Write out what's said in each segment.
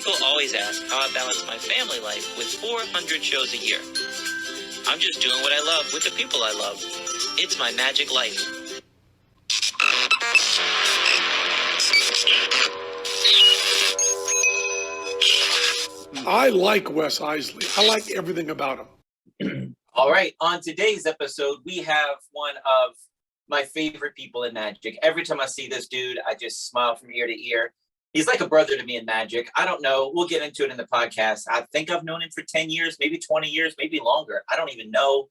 People always ask how I balance my family life with 400 shows a year. I'm just doing what I love with the people I love. It's my magic life. I like Wes Iseli. I like everything about him. All right. On today's episode, we have one of my favorite people in magic. Every time I see this dude, I just smile from ear to ear. He's like a brother to me in magic. I don't know. We'll get into it in the podcast. I think I've known him for 10 years, maybe 20 years, maybe longer. I don't even know.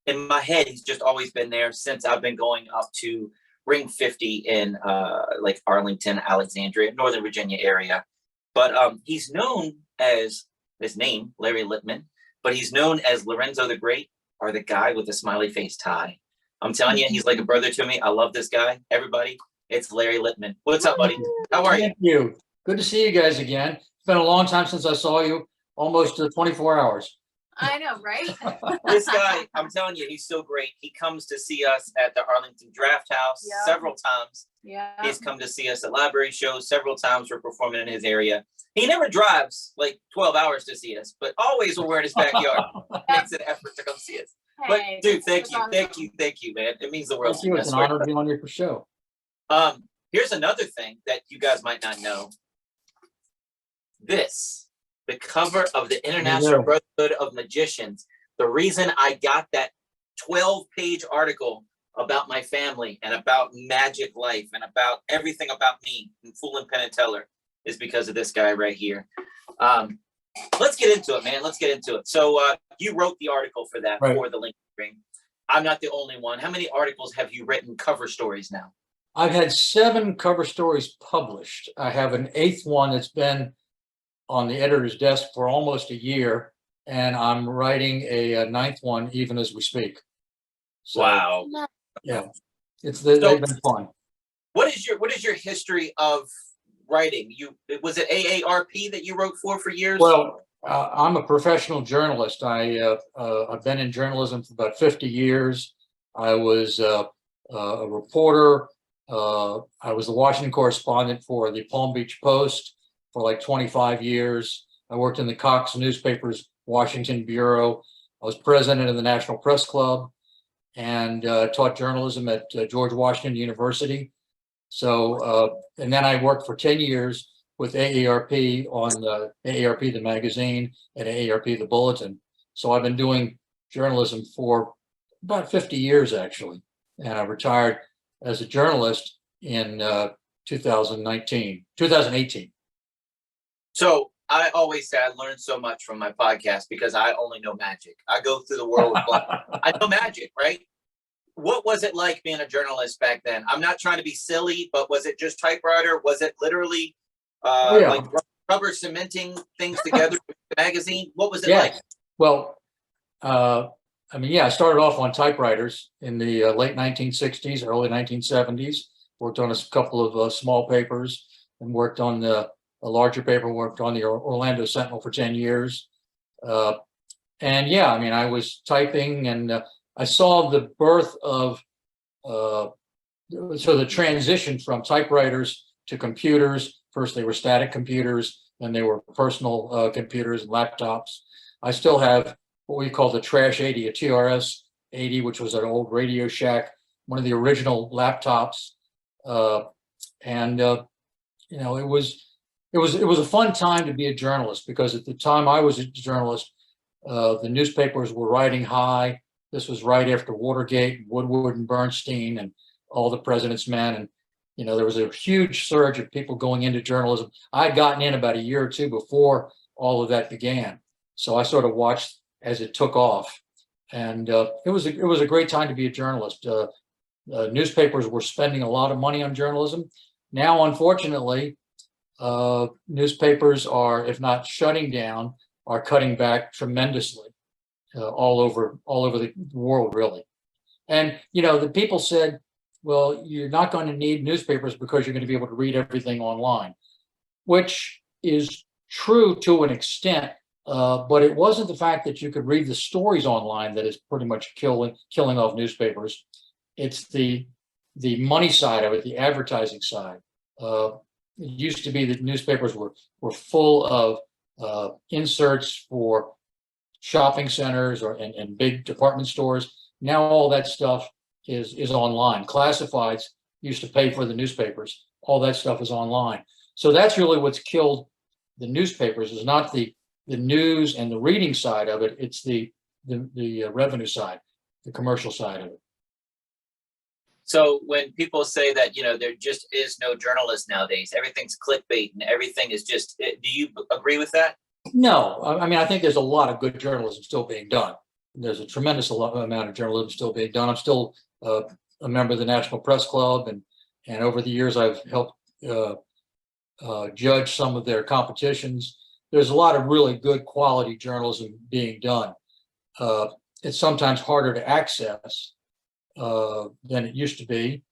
In my head, he's just always been there since I've been going up to Ring 50 in like Arlington, Alexandria, Northern Virginia area. But he's known as, his name, Larry Lipman, but he's known as Lorenzo the Great, or the guy with the smiley face tie. I'm telling you, he's like a brother to me. I love this guy. Everybody, it's Larry Lipman. What's up, buddy? How are you? Thank you. Good to see you guys again. It's been a long time since I saw you, almost 24 hours. I know, right? This guy, I'm telling you, he's so great. He comes to see us at the Arlington Draft House several times. Yeah. He's come to see us at library shows several times. We're performing in his area. He never drives like 12 hours to see us, but always will wear in his backyard. Makes an effort to come see us. But dude, thank you, man. It means the world to me. It's an honor to be on your show. Here's another thing that you guys might not know. This, the cover of the International Brotherhood of Magicians. The reason I got that 12-page article about my family and about magic life and about everything about me and Fool and Penn and Teller is because of this guy right here. Let's get into it, man. Let's get into it. So you wrote the article for that, for the Lincoln Ring. I'm not the only one. How many articles have you written, cover stories now? I've had 7 cover stories published. I have an 8th one that's been on the editor's desk for almost a year, and I'm writing a 9th one even as we speak. So, wow. Yeah, they've been fun. What is your history of writing? Was it AARP that you wrote for years? Well, I'm a professional journalist. I've been in journalism for about 50 years. I was a reporter. I was the Washington correspondent for the Palm Beach Post for like 25 years. I worked in the Cox Newspaper's Washington Bureau. I was president of the National Press Club and taught journalism at George Washington University. So, and then I worked for 10 years with AARP on the AARP, the magazine, and AARP, the bulletin. So I've been doing journalism for about 50 years, actually. And I retired as a journalist in 2018. So I always say I learned so much from my podcast because I only know magic. I go through the world with I know magic, right? What was it like being a journalist back then? I'm not trying to be silly, but was it just typewriter? Was it literally like rubber cementing things together with the magazine? What was it like? Well, I mean, I started off on typewriters in the late 1960s, early 1970s. Worked on a couple of small papers and worked on a larger paper, worked on the Orlando Sentinel for 10 years. And yeah, I mean, I was typing and I saw the birth of, so the transition from typewriters to computers. First, they were static computers, then they were personal computers and laptops. I still have what we call the Trash 80, a TRS 80, which was an old Radio Shack, one of the original laptops. You know, it was a fun time to be a journalist because at the time I was a journalist, the newspapers were riding high. This was right after Watergate, Woodward and Bernstein and all the President's Men. And, you know, there was a huge surge of people going into journalism. I'd gotten in about a year or two before all of that began. So I sort of watched as it took off. And it was a great time to be a journalist. Newspapers were spending a lot of money on journalism. Now, unfortunately, newspapers are, if not shutting down, are cutting back tremendously. All over the world, really. And, you know, the people said, well, you're not going to need newspapers because you're going to be able to read everything online, which is true to an extent. But it wasn't the fact that you could read the stories online that is pretty much killing off newspapers. It's the money side of it, the advertising side. it used to be that newspapers were full of inserts for shopping centers and big department stores. Now all that stuff is online. Classifieds used to pay for the newspapers. All that stuff is online. So that's really what's killed the newspapers, is not the news and the reading side of it. It's the revenue side, the commercial side of it. So when people say that, there just is no journalist nowadays, everything's clickbait and everything is just, do you agree with that? No, I mean, I think there's a lot of good journalism still being done. There's a tremendous amount of journalism still being done. I'm still a member of the National Press Club, and over the years I've helped judge some of their competitions. There's a lot of really good quality journalism being done. It's sometimes harder to access than it used to be,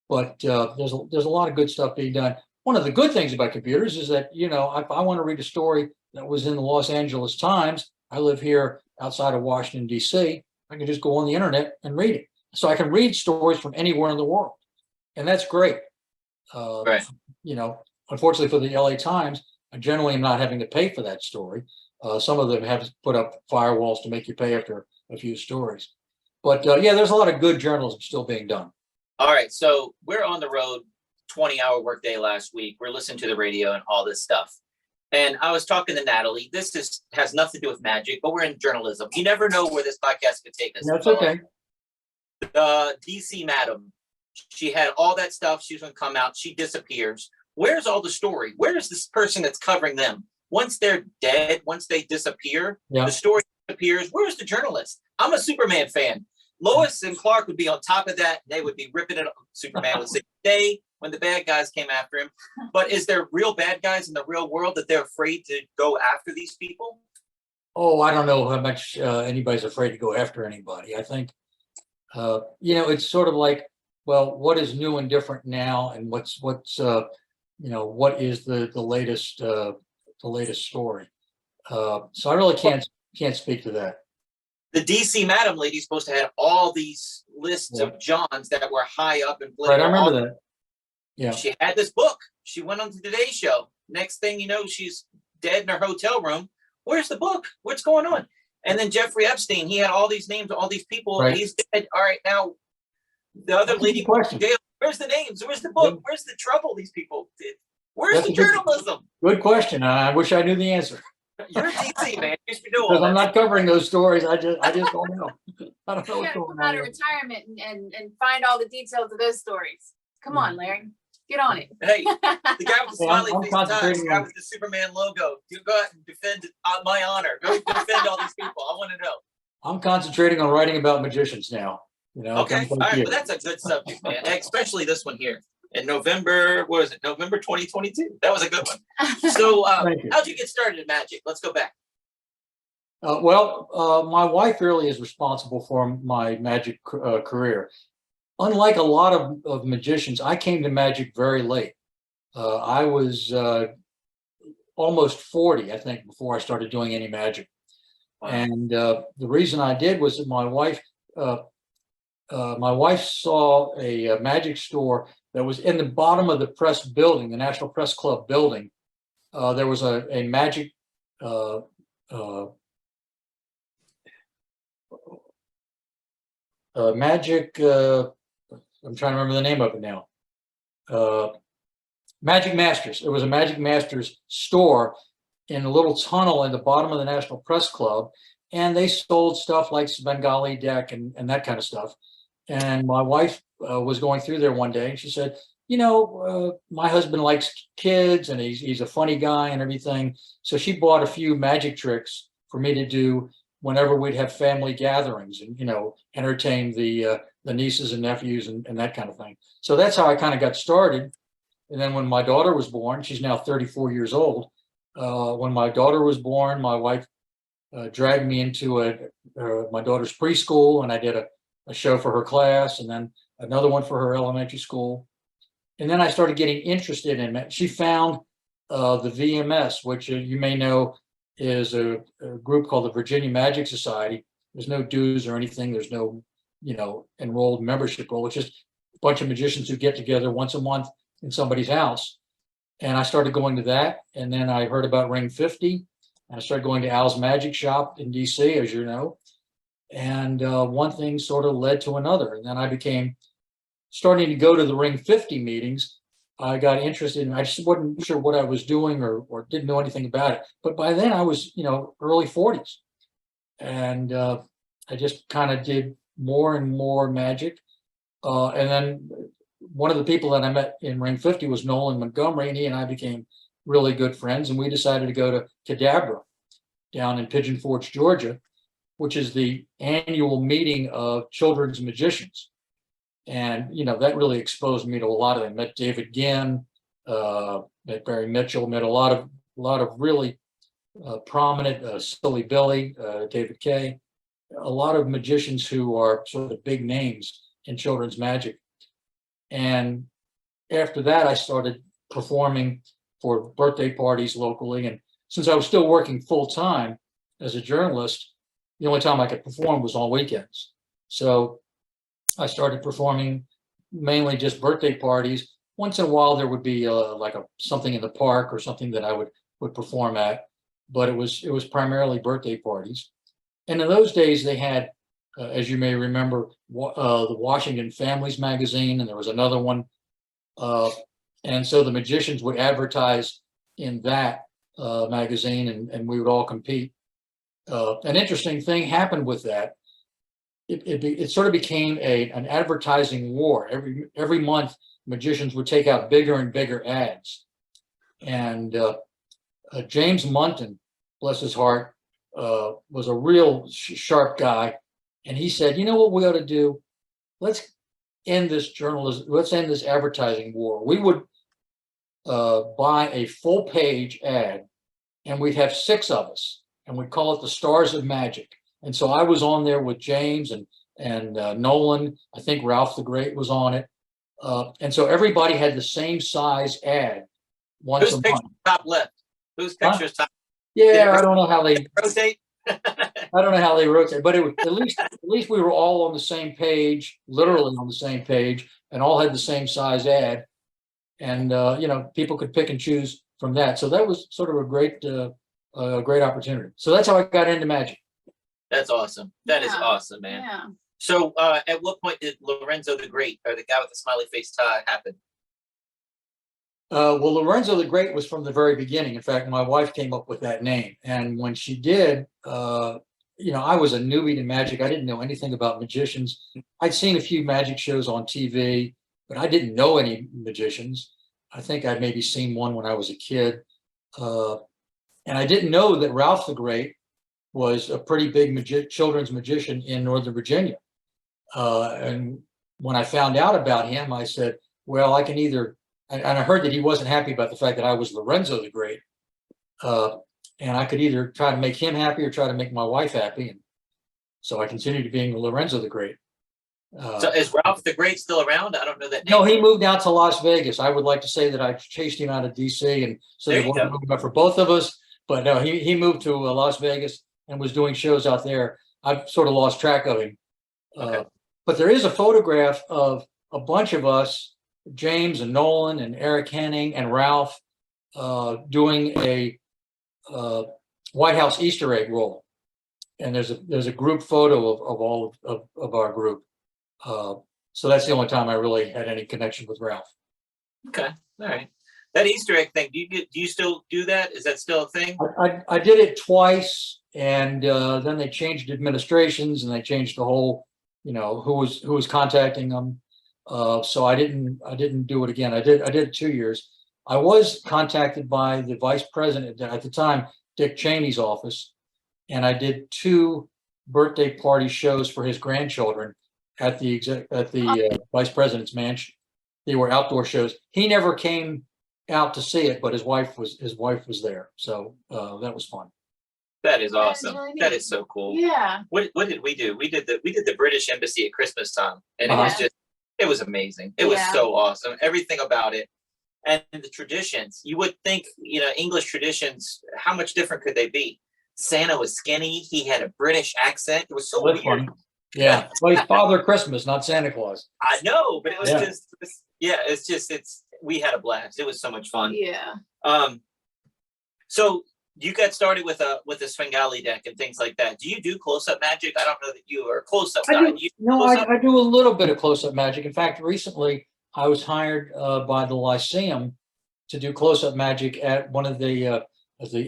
but there's a lot of good stuff being done. One of the good things about computers is that, if I want to read a story that was in the Los Angeles Times, I live here outside of Washington, D.C., I can just go on the internet and read it. So I can read stories from anywhere in the world. And that's great. Right. Unfortunately for the LA Times, I generally am not having to pay for that story. Some of them have put up firewalls to make you pay after a few stories. But yeah, there's a lot of good journalism still being done. All right. So we're on the road, 20-hour workday last week. We're listening to the radio and all this stuff. And I was talking to Natalie. This has nothing to do with magic, but we're in journalism. You never know where this podcast could take us. That's okay. The DC madam, she had all that stuff. She was going to come out. She disappears. Where's all the story? Where is this person that's covering them? Once they're dead, once they disappear, the story disappears. Where's the journalist? I'm a Superman fan. Lois and Clark would be on top of that. They would be ripping it up. Superman would say, "Day," when the bad guys came after him. But is there real bad guys in the real world that they're afraid to go after these people? Oh, I don't know how much anybody's afraid to go after anybody. I think, it's sort of like, well, what is new and different now, and what is the latest story? So I really can't speak to that. The DC madam lady's supposed to have all these lists of Johns that were high up in political. Right, I remember that. Yeah. She had this book. She went on to the Today Show. Next thing you know, she's dead in her hotel room. Where's the book? What's going on? And then Jeffrey Epstein, he had all these names, all these people. Right. He's dead. All right, now the other lady went to jail. Where's the names? Where's the book? Where's the trouble these people did? Where's the journalism? Good question. I wish I knew the answer. You're DC, man. You should know all Because that. I'm not covering those stories. I just don't know. I don't know You what's gotta going come on out there. of retirement and find all the details of those stories. Come on, Larry. Get on it. Hey, the guy with the smiley I'm face ties, the concentrating guy on- with the Superman logo. You go out and defend my honor. Go defend all these people. I want to know. I'm concentrating on writing about magicians now. Okay, all right, but that's a good subject, man. Especially this one here in November. What is it? November 2022. That was a good one. So, how'd you get started in magic? Let's go back. My wife really is responsible for my magic career. Unlike a lot of magicians, I came to magic very late. I was almost 40, I think, before I started doing any magic. Wow. And the reason I did was that my wife saw a magic store that was in the bottom of the press building, the National Press Club building. There was a magic I'm trying to remember the name of it now. Magic Masters. It was a Magic Masters store in a little tunnel in the bottom of the National Press Club. And they sold stuff like Bengali deck and that kind of stuff. And my wife was going through there one day and she said, my husband likes kids and he's a funny guy and everything. So she bought a few magic tricks for me to do whenever we'd have family gatherings and, entertain the nieces and nephews and that kind of thing. So that's how I kind of got started. And then when my daughter was born, she's now 34 years old. When my daughter was born, my wife dragged me into my daughter's preschool, and I did a show for her class and then another one for her elementary school. And then I started getting interested in it. She found the VMS, which you may know is a group called the Virginia Magic Society. There's no dues or anything. There's no, enrolled membership role. It's just a bunch of magicians who get together once a month in somebody's house. And I started going to that. And then I heard about Ring 50. And I started going to Al's Magic Shop in DC, as you know. And one thing sort of led to another. And then I became starting to go to the Ring 50 meetings. I got interested in, I just wasn't sure what I was doing or didn't know anything about it. But by then I was, early 40s. And I just kind of did more and more magic. And then one of the people that I met in Ring 50 was Nolan Montgomery, and he and I became really good friends. And we decided to go to Cadabra down in Pigeon Forge, Georgia, which is the annual meeting of children's magicians. And, that really exposed me to a lot of them. Met David Ginn, met Barry Mitchell, met a lot of really prominent, Silly Billy, David Kay, a lot of magicians who are sort of big names in children's magic. And after that, I started performing for birthday parties locally. And since I was still working full time as a journalist, the only time I could perform was on weekends. So I started performing mainly just birthday parties. Once in a while, there would be something in the park or something that I would perform at, but it was primarily birthday parties. And in those days, they had, as you may remember, the Washington Families magazine, and there was another one. And so the magicians would advertise in that magazine, and we would all compete. An interesting thing happened with that. It sort of became an advertising war. Every month, magicians would take out bigger and bigger ads. And James Munton, bless his heart, was a real sharp guy. And he said, you know what we ought to do? Let's end this journalism. Let's end this advertising war. We would buy a full page ad, and we'd have 6 of us, and we'd call it the Stars of Magic. And so I was on there with James and Nolan. I think Ralph the Great was on it. And so everybody had the same size ad once a month. Top left? Whose picture's top? Yeah, I don't know how they rotate. I don't know how they rotate, but at least we were all on the same page, literally on the same page, and all had the same size ad. And people could pick and choose from that. So that was sort of a great opportunity. So that's how I got into magic. That's awesome. That is awesome, man. Yeah. So at what point did Lorenzo the Great, or the guy with the smiley face tie, happen? Well, Lorenzo the Great was from the very beginning. In fact, my wife came up with that name. And when she did, I was a newbie to magic. I didn't know anything about magicians. I'd seen a few magic shows on TV, but I didn't know any magicians. I think I'd maybe seen one when I was a kid. And I didn't know that Ralph the Great was a pretty big children's magician in Northern Virginia. And when I found out about him, I said, well, I can either, and I heard that he wasn't happy about the fact that I was Lorenzo the Great. And I could either try to make him happy or try to make my wife happy. And so I continued being Lorenzo the Great. So is Ralph the Great still around? I don't know that name. No, he moved out to Las Vegas. I would like to say that I chased him out of DC, and so it wasn't moving up for both of us. But no, he moved to Las Vegas and was doing shows out there. I've sort of lost track of him. Okay. But there is a photograph of a bunch of us, James and Nolan and Eric Henning and Ralph, doing a White House Easter egg roll. And there's a group photo of all of our group. So that's the only time I really had any connection with Ralph. Okay, all right. That Easter egg thing, do you still do that? Is that still a thing? I did it twice, and then they changed administrations, and they changed the whole, who was contacting them. So I didn't do it again. I did 2 years. I was contacted by the vice president at the time, Dick Cheney's office, and I did 2 birthday party shows for his grandchildren at the vice president's mansion. They were outdoor shows. He never came out to see it, but his wife was there. So that was fun. That is awesome. Really That is so cool. Yeah. What did we do? We did the British Embassy at Christmas time, and it was amazing. It was so awesome. Everything about it, and the traditions. You would think, English traditions. How much different could they be? Santa was skinny. He had a British accent. It was so weird. Funny. Yeah, well, he's Father Christmas, not Santa Claus. I know, but it was it's we had a blast. It was so much fun. Yeah. So you got started with a Svengali deck and things like that. Do you do close-up magic? I don't know that you are a close-up guy. I do a little bit of close-up magic. In fact, recently I was hired by the Lyceum to do close-up magic at one of the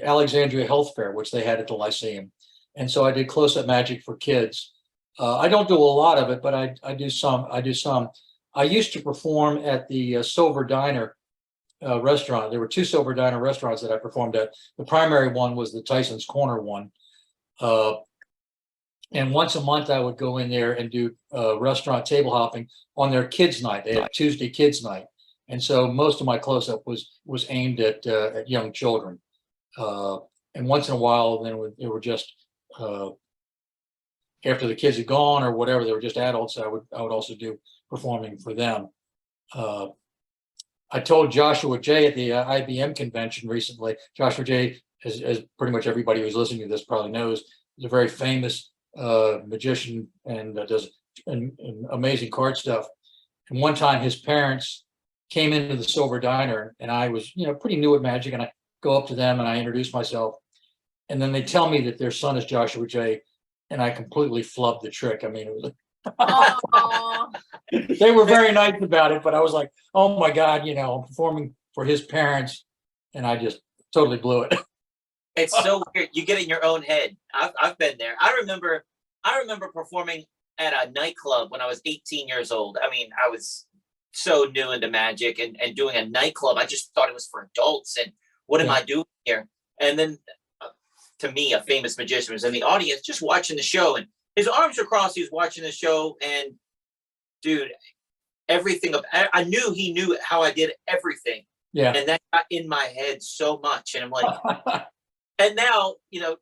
Alexandria Health Fair, which they had at the Lyceum. And so I did close-up magic for kids. I don't do a lot of it, but I do some. I used to perform at the Silver Diner restaurant. There were two Silver Diner restaurants that I performed at. The primary one was the Tyson's Corner one. And once a month I would go in there and do restaurant table hopping on their kids' night. They had Tuesday kids' night. And so most of my close-up was aimed at young children. And once in a while, then they were just after the kids had gone or whatever, they were just adults. I would also do performing for them. I told Joshua J at the IBM convention recently. Joshua J, as pretty much everybody who's listening to this probably knows, is a very famous magician and does an amazing card stuff. And one time his parents came into the Silver Diner, and I was, pretty new at magic, and I go up to them and I introduce myself, and then they tell me that their son is Joshua J, and I completely flubbed the trick. I mean, it was they were very nice about it, but I was like, oh my God, I'm performing for his parents, and I just totally blew it. It's so weird. You get in your own head. I've been there. I remember performing at a nightclub when I was 18 years old. I mean, I was so new into magic and doing a nightclub. I just thought it was for adults. And what am I doing here? And then to me, a famous magician was in the audience just watching the show, and his arms were crossed. He was watching the show, and dude, everything I knew he knew how I did everything. Yeah. And that got in my head so much. And I'm like, and now,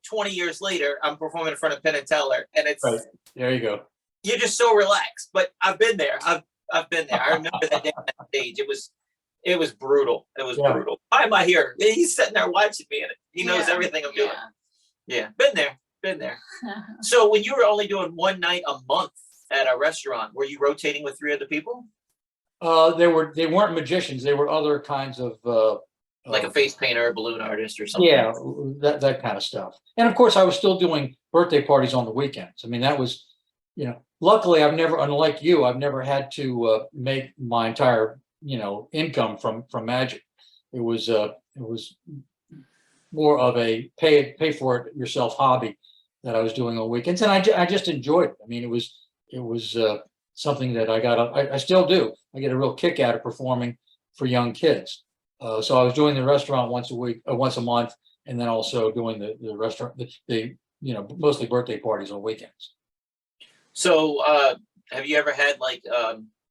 20 years later, I'm performing in front of Penn and Teller, and it's right. There you go. You're just so relaxed. But I've been there. I've been there. I remember that day on that stage. It was brutal. It was brutal. Why am I here? He's sitting there watching me, and he knows everything I'm doing. Yeah, been there. So when you were only doing one night a month at a restaurant, were you rotating with 3 other people? They weren't magicians. They were other kinds of like a face painter, a balloon artist, or something. Yeah, that kind of stuff. And of course, I was still doing birthday parties on the weekends. I mean, that was, luckily, unlike you, I've never had to make my entire, income from magic. It was more of a pay for it yourself hobby that I was doing on weekends, and I just enjoyed it. I mean, it was something that I still do. I get a real kick out of performing for young kids. So I was doing the restaurant once a month, and then also doing the restaurant, mostly birthday parties on weekends. So have you ever had like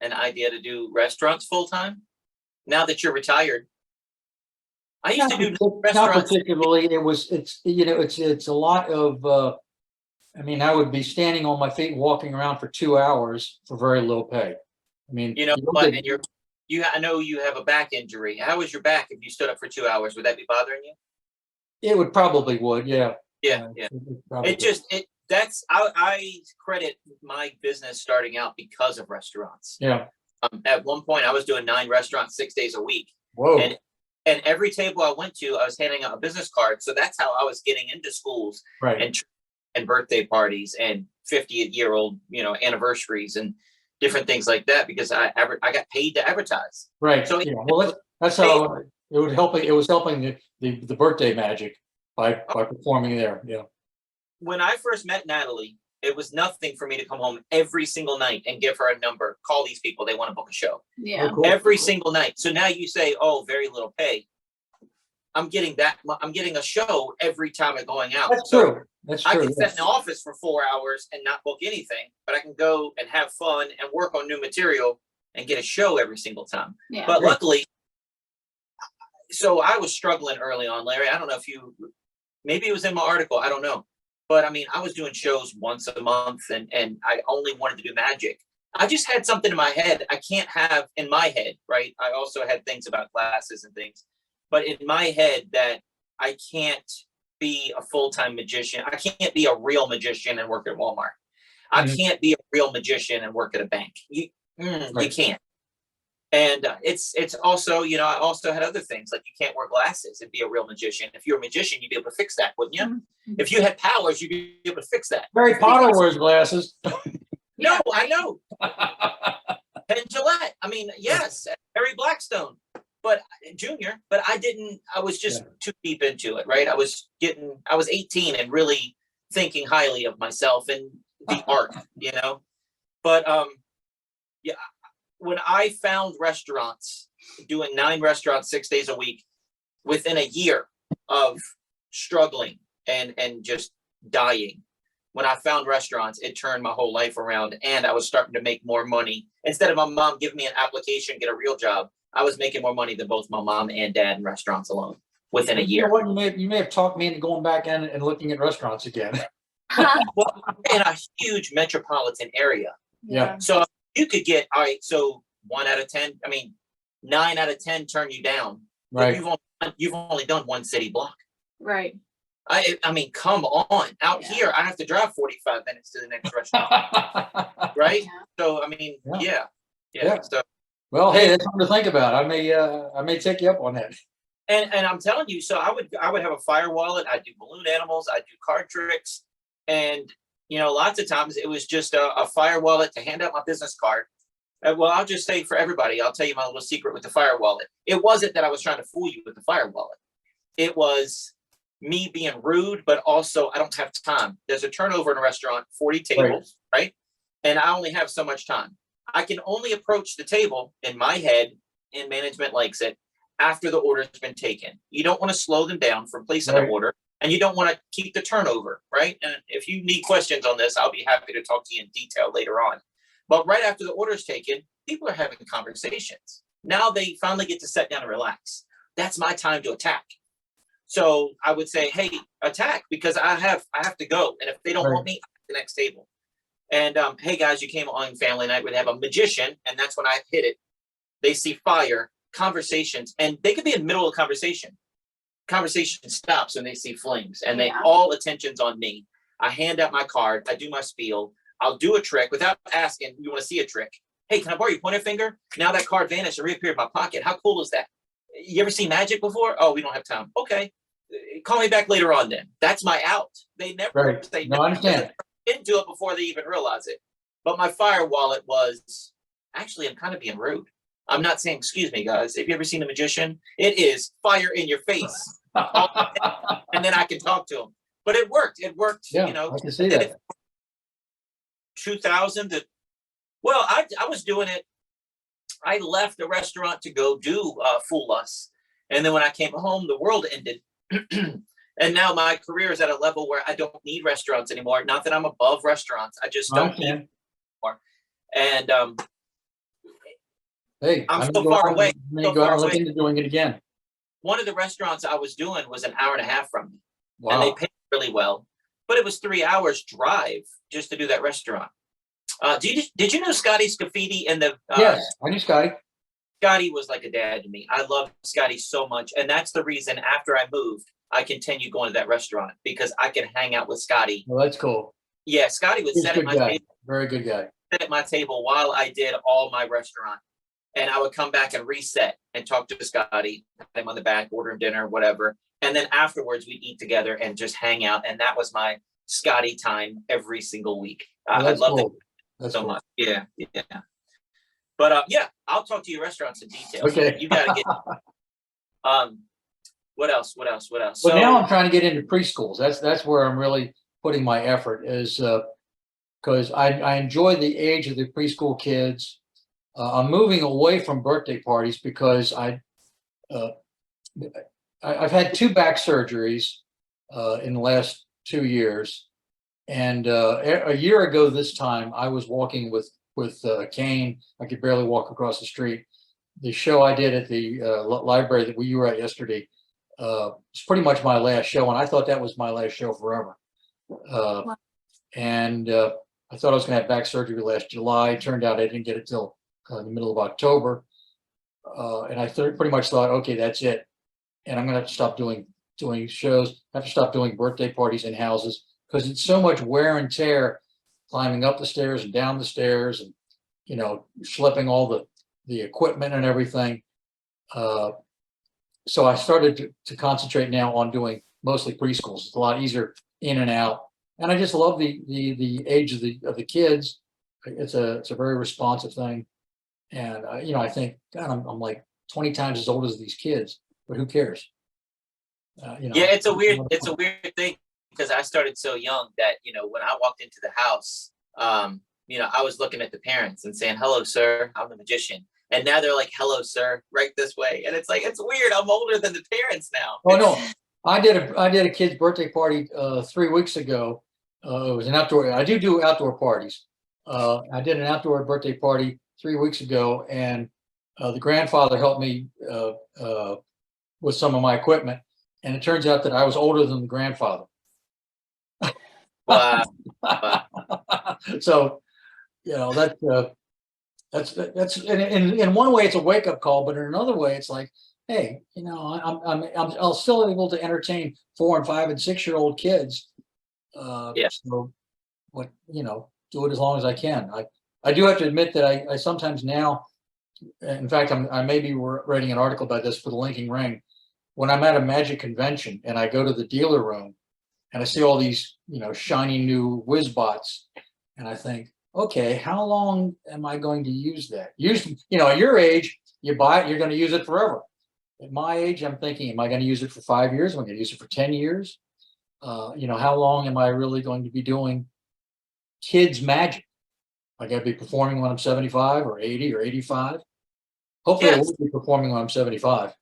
an idea to do restaurants full time? Now that you're retired? I used to do restaurants. Not particularly. It's a lot of. I mean, I would be standing on my feet, walking around for 2 hours for very low pay. I mean, what? And I know you have a back injury. How was your back if you stood up for 2 hours? Would that be bothering you? It would probably yeah. Yeah. I credit my business starting out because of restaurants. Yeah. At one point, I was doing 9 restaurants 6 days a week. Whoa. And every table I went to, I was handing out a business card. So that's how I was getting into schools, right, and birthday parties and 50-year-old, anniversaries and different things like that, because I got paid to advertise. Right. So well, that's how it would help. It was helping the birthday magic by performing there. Yeah. When I first met Natalie, it was nothing for me to come home every single night and give her a number, call these people, they want to book a show. Yeah. Oh, cool. Every single night. So now you say, oh, very little pay. I'm getting a show every time I'm going out. That's true. I can sit in the office for 4 hours and not book anything, but I can go and have fun and work on new material and get a show every single time. Yeah. But luckily, so I was struggling early on, Larry. I don't know if maybe it was in my article. I don't know. But I mean, I was doing shows once a month, and I only wanted to do magic. I just had something in my head I can't have in my head, right? I also had things about classes and things, but in my head that I can't be a full-time magician. I can't be a real magician and work at Walmart. I can't be a real magician and work at a bank. You can't. And it's also, you know, I also had other things like you can't wear glasses and be a real magician. If you're a magician, you'd be able to fix that, wouldn't you? Mhm. If you had powers, you'd be able to fix that. Harry Potter wears glasses. No, I know. And Gillette. I mean, yes, Harry Blackstone, but Junior. But I was just too deep into it, right? I was 18 and really thinking highly of myself and the art, you know. But yeah, when I found restaurants, doing 9 restaurants 6 days a week, within a year of struggling and just dying, when I found restaurants, it turned my whole life around, and I was starting to make more money. Instead of my mom giving me an application, get a real job, I was making more money than both my mom and dad in restaurants alone within a You know year. what, you may have talked me into going back in and looking at restaurants again. Well, in a huge metropolitan area. Yeah. So you could get, all right, so 1 out of 10, I mean, 9 out of 10 turn you down. But Right. you've only done 1 city block. Right. I mean, come on. Out here, I have to drive 45 minutes to the next restaurant. Right? Yeah. So, I mean, Yeah. yeah. So, Well, hey, that's something to think about. I may take you up on that. and I'm telling you, so I would have a fire wallet. I do balloon animals. I do card tricks. And, you know, lots of times it was just a fire wallet to hand out my business card. Well, I'll just say for everybody, I'll tell you my little secret with the fire wallet. It wasn't that I was trying to fool you with the fire wallet. It was me being rude, but also I don't have time. There's a turnover in a restaurant, 40 tables, right? And I only have so much time. I can only approach the table in my head, and management likes it, after the order's been taken. You don't want to slow them down from placing an order, and you don't want to keep the turnover, right? And if you need questions on this, I'll be happy to talk to you in detail later on. But right after the order's taken, people are having conversations. Now they finally get to sit down and relax. That's my time to attack. So I would say, hey, attack, because I have to go. And if they don't want me, I'm at the next table. And hey guys, you came on family night. We'd have a magician, and that's when I hit it. They see fire, conversations, and they could be in the middle of a conversation. Conversation stops when they see flames, and they all attention's on me. I hand out my card, I do my spiel, I'll do a trick without asking, you want to see a trick? Hey, can I borrow your pointer finger? Now that card vanished and reappeared in my pocket. How cool is that? You ever seen magic before? Oh, we don't have time. Okay. Call me back later on then. That's my out. They never say no. I understand. Didn't do it before they even realize it. But my fire wallet was, actually, I'm kind of being rude. I'm not saying, excuse me, guys. Have you ever seen a magician? It is fire in your face. And then I can talk to them. But it worked. It worked, Yeah, you know. I can see that. 2000 to, well, I was doing it. I left the restaurant to go do Fool Us. And then when I came home, the world ended. And now my career is at a level where I don't need restaurants anymore. Not that I'm above restaurants. I just don't need them anymore. And hey, I'm so far away. Go out and look into doing it again. One of the restaurants I was doing was an hour and a half from me. Wow. And they paid really well. But it was 3 hours drive just to do that restaurant. Did you know Scotty Scafidi in the yes, I knew Scotty. Scotty was like a dad to me. I love Scotty so much. And that's the reason after I moved, I continued going to that restaurant, because I can hang out with Scotty. Well, that's cool. Yeah, Scotty would He's sit a at good my guy. table. Very good guy. Sit at my table while I did all my restaurant. And I would come back and reset and talk to Scotty, pat him on the back, order him dinner, whatever. And then afterwards we'd eat together and just hang out. And that was my Scotty time every single week. I loved it so much. Yeah. But yeah, I'll talk to you restaurants in detail. Okay. So you gotta get what else? Well, So now I'm trying to get into preschools. That's where I'm really putting my effort, is because I enjoy the age of the preschool kids. I'm moving away from birthday parties because I've had 2 back surgeries in the last 2 years, and a year ago this time I was walking with a cane. I could barely walk across the street. The show I did at the library that you were at yesterday was pretty much my last show, and I thought that was my last show forever. And I thought I was going to have back surgery last July. It turned out I didn't get it till the middle of October, and I pretty much thought, okay, that's it, and I'm going to have to stop doing shows. I have to stop doing birthday parties in houses, because it's so much wear and tear, climbing up the stairs and down the stairs, and schlepping all the equipment and everything. So I started to concentrate now on doing mostly preschools. It's a lot easier in and out, and I just love the age of the kids. It's a very responsive thing, and I think, God, I'm like 20 times as old as these kids, but who cares? Yeah, it's a weird thing, because I started so young that, when I walked into the house, I was looking at the parents and saying, "Hello, sir, I'm the magician." And now they're like, "Hello, sir, right this way." And it's like, it's weird. I'm older than the parents now. Oh no, I did a kid's birthday party 3 weeks ago. It was an outdoor. I do outdoor parties. I did an outdoor birthday party 3 weeks ago, and the grandfather helped me with some of my equipment, and it turns out that I was older than the grandfather. Wow. So, that's in one way it's a wake up call, but in another way it's like, hey, I'm still able to entertain 4 and 5 and 6-year-old kids. Yeah. So what, do it as long as I can. I do have to admit that I sometimes now, in fact, I may be writing an article about this for the Linking Ring. When I'm at a magic convention and I go to the dealer room and I see all these, shiny new whiz bots, and I think, okay, how long am I going to use that? At your age, you buy it, you're going to use it forever. At my age, I'm thinking, am I going to use it for 5 years? Am I going to use it for 10 years? How long am I really going to be doing kids magic? Am I going to be performing when I'm 75 or 80 or 85? Hopefully, I Yes. will be performing when I'm 75.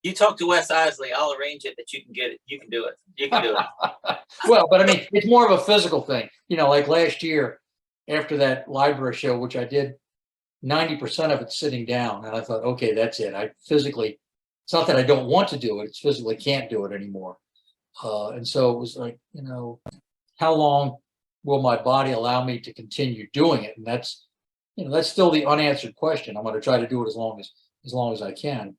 You talk to Wes Iseli, I'll arrange it that you can get it. You can do it. You can do it. Well, but I mean, it's more of a physical thing. Like last year, after that library show, which I did 90% of it sitting down, and I thought, okay, that's it. It's not that I don't want to do it; it's physically can't do it anymore. And so it was like, how long will my body allow me to continue doing it? And that's still the unanswered question. I'm going to try to do it as long as I can,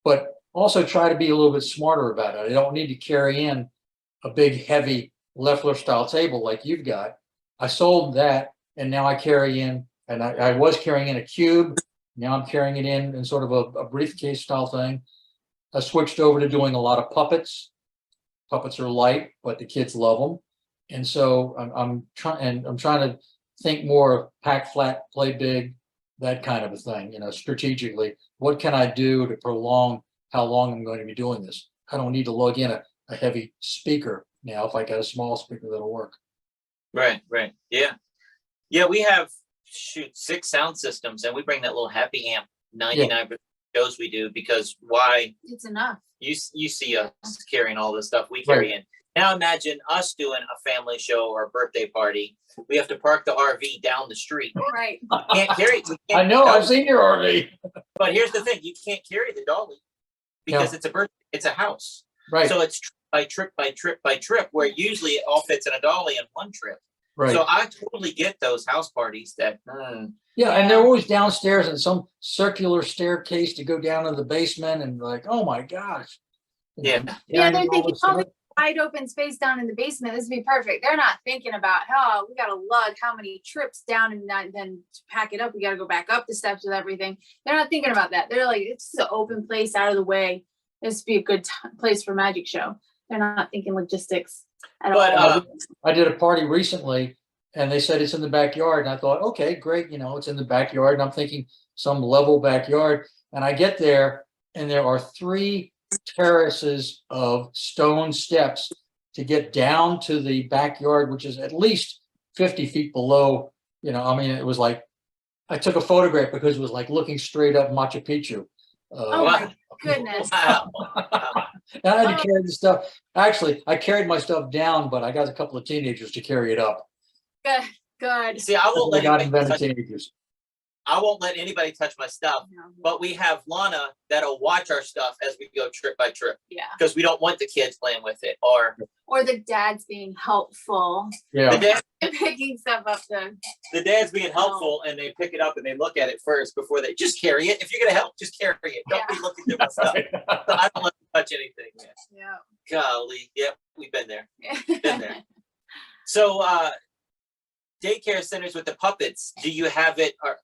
but also try to be a little bit smarter about it. I don't need to carry in a big, heavy Leffler style table like you've got. I sold that, and now I carry in, and I was carrying in a cube. Now I'm carrying it in sort of a briefcase style thing. I switched over to doing a lot of puppets. Puppets are light, but the kids love them. And so I'm trying to think more of pack flat, play big, that kind of a thing, strategically. What can I do to prolong how long I'm going to be doing this? I don't need to lug in a heavy speaker now. If I got a small speaker, that'll work. Right. Yeah. Yeah, we have 6 sound systems, and we bring that little happy amp 99% shows we do, because why? It's enough. You see us carrying all this stuff we carry in. Now imagine us doing a family show or a birthday party. We have to park the RV down the street. Right. Can't carry. I know. I've seen your RV. But here's the thing: you can't carry the dolly because it's a house. Right. So it's trip by trip, where usually it all fits in a dolly in one trip. Right. So I totally get those house parties that. Yeah, and they're always downstairs in some circular staircase to go down to the basement, and like, oh my gosh. Yeah. Yeah, they're thinking, oh, wide open space down in the basement. This would be perfect. They're not thinking about, we got to lug how many trips down, and then to pack it up, we got to go back up the steps with everything. They're not thinking about that. They're like, it's an open place out of the way. This would be a good place for magic show. They're not thinking logistics at all. I did a party recently, and they said it's in the backyard, and I thought, okay, great, it's in the backyard, and I'm thinking some level backyard, and I get there, and there are 3 terraces of stone steps to get down to the backyard, which is at least 50 feet below. It was like, I took a photograph because it was like looking straight up Machu Picchu. Oh my goodness. Wow. And I had to carry the stuff. Actually, I carried my stuff down, but I got a couple of teenagers to carry it up. Good. See, I won't let teenagers. I won't let anybody touch my stuff, but we have Lana that'll watch our stuff as we go trip by trip. Yeah. Because we don't want the kids playing with it, or the dad's being helpful. Yeah. Picking stuff up the dad's being helpful, and they pick it up and they look at it first before they just carry it. If you're gonna help, just carry it. Don't be looking through my stuff. So I don't let them touch anything. Yeah. Golly, yep, we've been there. Been there. So daycare centers with the puppets, do you have it, or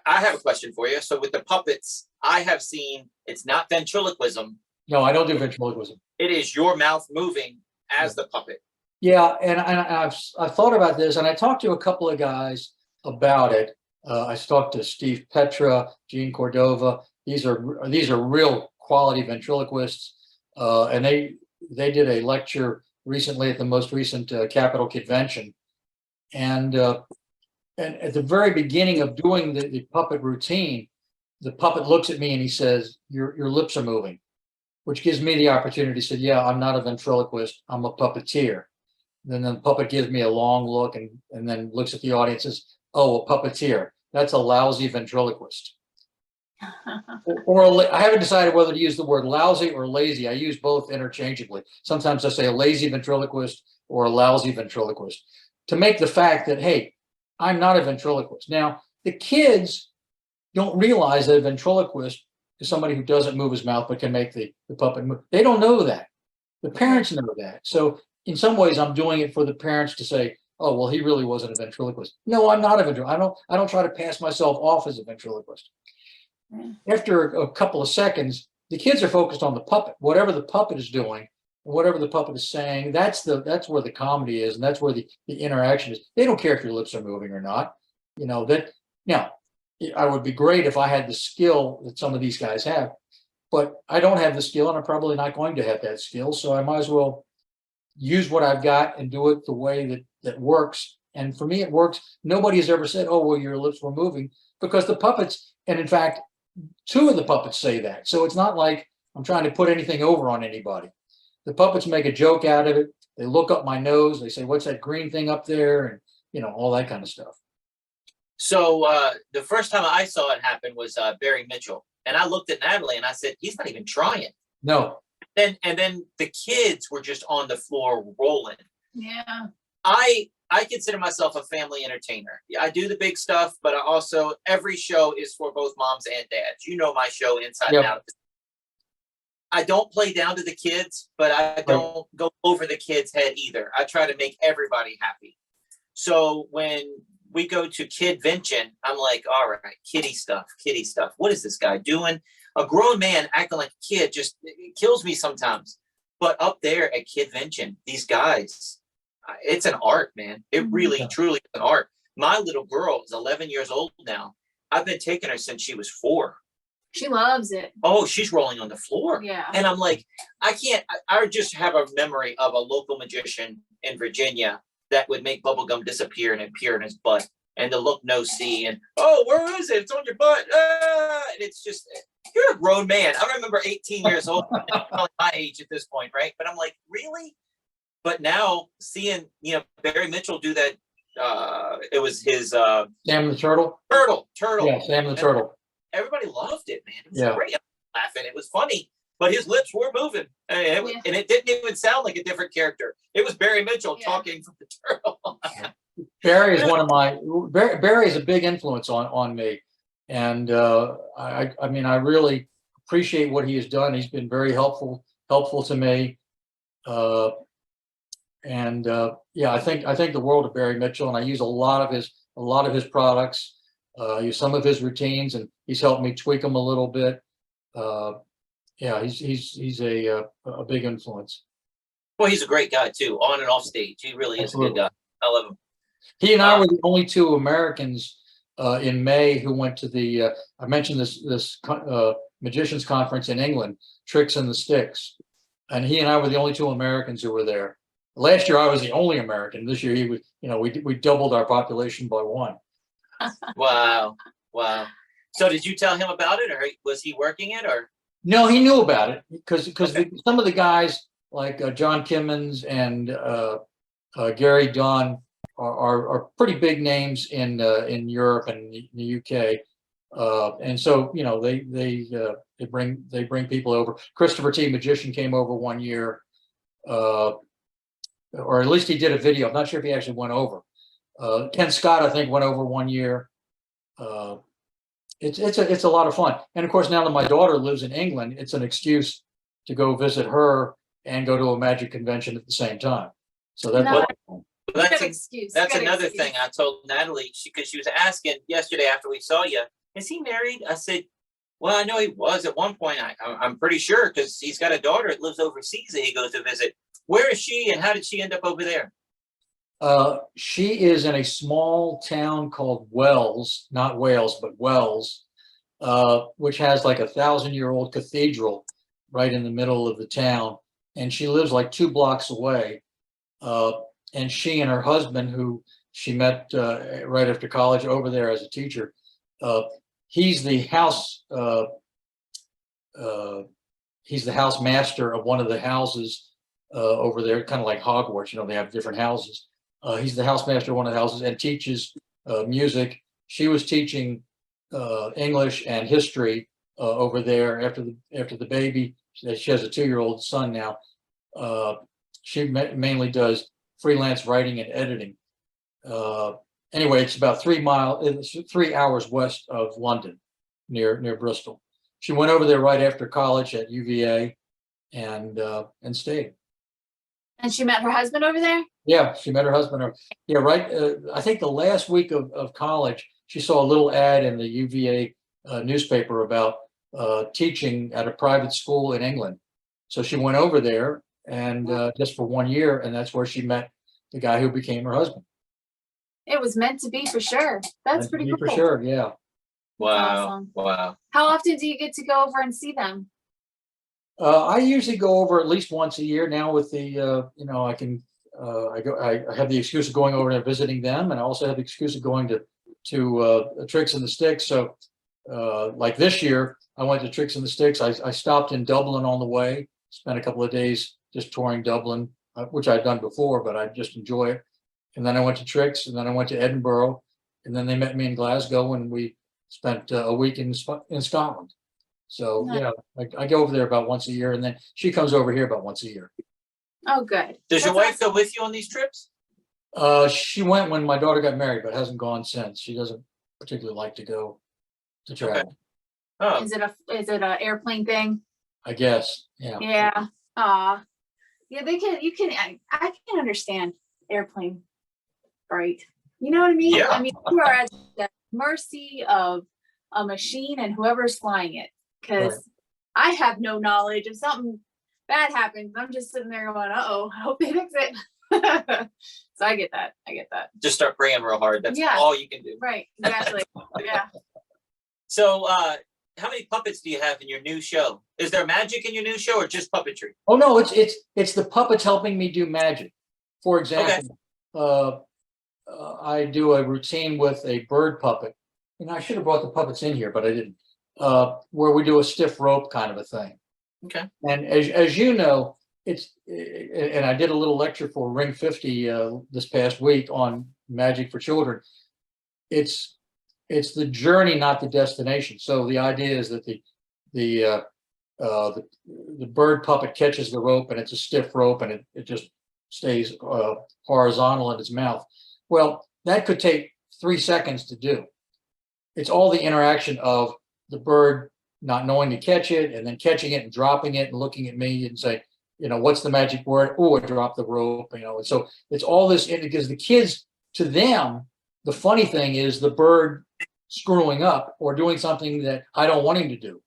I have a question for you. So with the puppets, I have seen it's not ventriloquism. No, I don't do ventriloquism. It is your mouth moving as the puppet. Yeah, and I've thought about this, and I talked to a couple of guys about it. I talked to Steve Petra, Gene Cordova. These are real quality ventriloquists, and they did a lecture recently at the most recent Capitol convention, and at the very beginning of doing the puppet routine, the puppet looks at me and he says, "Your lips are moving," which gives me the opportunity to say, "Yeah, I'm not a ventriloquist. I'm a puppeteer." Then the puppet gives me a long look and then looks at the audience and says, "Oh, a puppeteer. That's a lousy ventriloquist." I haven't decided whether to use the word lousy or lazy. I use both interchangeably. Sometimes I say a lazy ventriloquist or a lousy ventriloquist to make the fact that, hey, I'm not a ventriloquist. Now, the kids don't realize that a ventriloquist is somebody who doesn't move his mouth but can make the puppet move. They don't know that. The parents know that. So in some ways, I'm doing it for the parents to say, "Oh, well, he really wasn't a ventriloquist." No, I'm not a ventriloquist. I don't try to pass myself off as a ventriloquist. After a couple of seconds, the kids are focused on the puppet. Whatever the puppet is doing, whatever the puppet is saying, that's where the comedy is, and that's where the interaction is. They don't care if your lips are moving or not. That. Now, I would be great if I had the skill that some of these guys have, but I don't have the skill, and I'm probably not going to have that skill. So I might as well use what I've got and do it the way that works. And for me, it works. Nobody has ever said, "Oh, well, your lips were moving," because the puppets, and in fact, two of the puppets say that. So it's not like I'm trying to put anything over on anybody. The puppets make a joke out of it. They look up my nose. They say, "What's that green thing up there?" And all that kind of stuff. So the first time I saw it happen was Barry Mitchell. And I looked at Natalie and I said, "He's not even trying." No. And then the kids were just on the floor rolling. Yeah. I consider myself a family entertainer. I do the big stuff, but I also, every show is for both moms and dads. You know my show inside and out. I don't play down to the kids, but I don't go over the kids' head either. I try to make everybody happy. So when we go to Kidvention, I'm like, all right, kiddie stuff. What is this guy doing? A grown man acting like a kid just it kills me sometimes. But up there at Kidvention, these guys, it's an art, man. It really, truly is an art. My little girl is 11 years old now. I've been taking her since she was 4. She loves it. Oh, she's rolling on the floor. Yeah. And I'm like, I just have a memory of a local magician in Virginia that would make bubblegum disappear and appear in his butt. And the look no see. And, "Oh, where is it? It's on your butt." And it's just, you're a grown man. I remember 18 years old, probably my age at this point, right? But I'm like, really? But now seeing, Barry Mitchell do that, it was his Sam the Turtle? Turtle. Yeah, Sam the Turtle. Everybody loved it, man. It was great. I was laughing. It was funny, but his lips were moving. And it didn't even sound like a different character. It was Barry Mitchell talking from the Turtle. Barry is Barry is a big influence on me. And I mean, I really appreciate what he has done. He's been very helpful to me. I think the world of Barry Mitchell, and I use a lot of his products. I use some of his routines, and he's helped me tweak them a little bit. He's a big influence. Well, he's a great guy too, on and off stage. He really is a good guy. I love him. He and I were the only 2 Americans in May who went to the I mentioned this magicians conference in England, Tricks and the Sticks, and he and I were the only 2 Americans who were there. Last year I was the only American. This year he was, we doubled our population by 1. Wow. So did you tell him about it, or was he working it, or? No, he knew about it because some of the guys like John Kimmons and Gary Dunn are pretty big names in Europe and the UK, and so they bring people over. Christopher T. Magician came over one year, or at least he did a video. I'm not sure if he actually went over. Ken Scott, I think, went over one year. It's a lot of fun, and of course now that my daughter lives in England, it's an excuse to go visit her and go to a magic convention at the same time. So that's another thing I told Natalie, because she was asking yesterday after we saw you, is he married? I said, well, I know he was at one point. I'm pretty sure because he's got a daughter that lives overseas that he goes to visit. Where is she and how did she end up over there? She is in a small town called Wells, not Wales, but Wells, which has like 1,000-year-old cathedral right in the middle of the town. And she lives like 2 blocks away. And she and her husband, who she met right after college over there as a teacher, he's the house master of one of the houses over there, kind of like Hogwarts. You know, they have different houses. He's the housemaster of one of the houses and teaches music. She was teaching English and history over there after the baby. She has a 2-year-old son now. She mainly does freelance writing and editing. Anyway, it's about 3 hours west of London, near Bristol. She went over there right after college at UVA and stayed. And she met her husband over there? Yeah, she met her husband. Yeah, right. I think the last week of college, she saw a little ad in the UVA newspaper about teaching at a private school in England. So she went over there and just for 1 year, and that's where she met the guy who became her husband. It was meant to be for sure. That's pretty cool. For sure, yeah. Wow. Awesome. Wow. How often do you get to go over and see them? I usually go over at least once a year now with the, I have the excuse of going over and visiting them. And I also have the excuse of going to Tricks and the Sticks. So like this year, I went to Tricks and the Sticks. I stopped in Dublin on the way, spent a couple of days just touring Dublin, which I'd done before, but I just enjoy it. And then I went to Tricks, and then I went to Edinburgh, and then they met me in Glasgow, and we spent a week in Scotland. So yeah, I go over there about once a year, and then she comes over here about once a year. Oh, good. Does your wife go with you on these trips? She went when my daughter got married, but hasn't gone since. She doesn't particularly like to go to travel. Okay. Oh, Is it a airplane thing? I guess. Yeah. Yeah. Yeah, I can understand airplane fright. You know what I mean? Yeah. I mean, you are at the mercy of a machine and whoever's flying it. Because Right. I have no knowledge. If something bad happens, I'm just sitting there going, "Uh-oh, I hope they fix it." So I get that. just start praying real hard. That's Yeah. all you can do. Right. Exactly. Yeah. So, how many puppets do you have in your new show? Is there magic in your new show or just puppetry? Oh no, it's the puppets helping me do magic. For example, I do a routine with a bird puppet, and I should have brought the puppets in here, but I didn't. Where we do a stiff rope kind of a thing. Okay. And as you know, and I did a little lecture for Ring 50 this past week on magic for children. It's the journey, not the destination. So the idea is that the bird puppet catches the rope, and it's a stiff rope, and it just stays horizontal in its mouth. Well, that could take 3 seconds to do. It's all the interaction of the bird not knowing to catch it, and then catching it and dropping it and looking at me and say, what's the magic word? Oh, I dropped the rope, And so it's all this, because the kids, to them, the funny thing is the bird screwing up or doing something that I don't want him to do.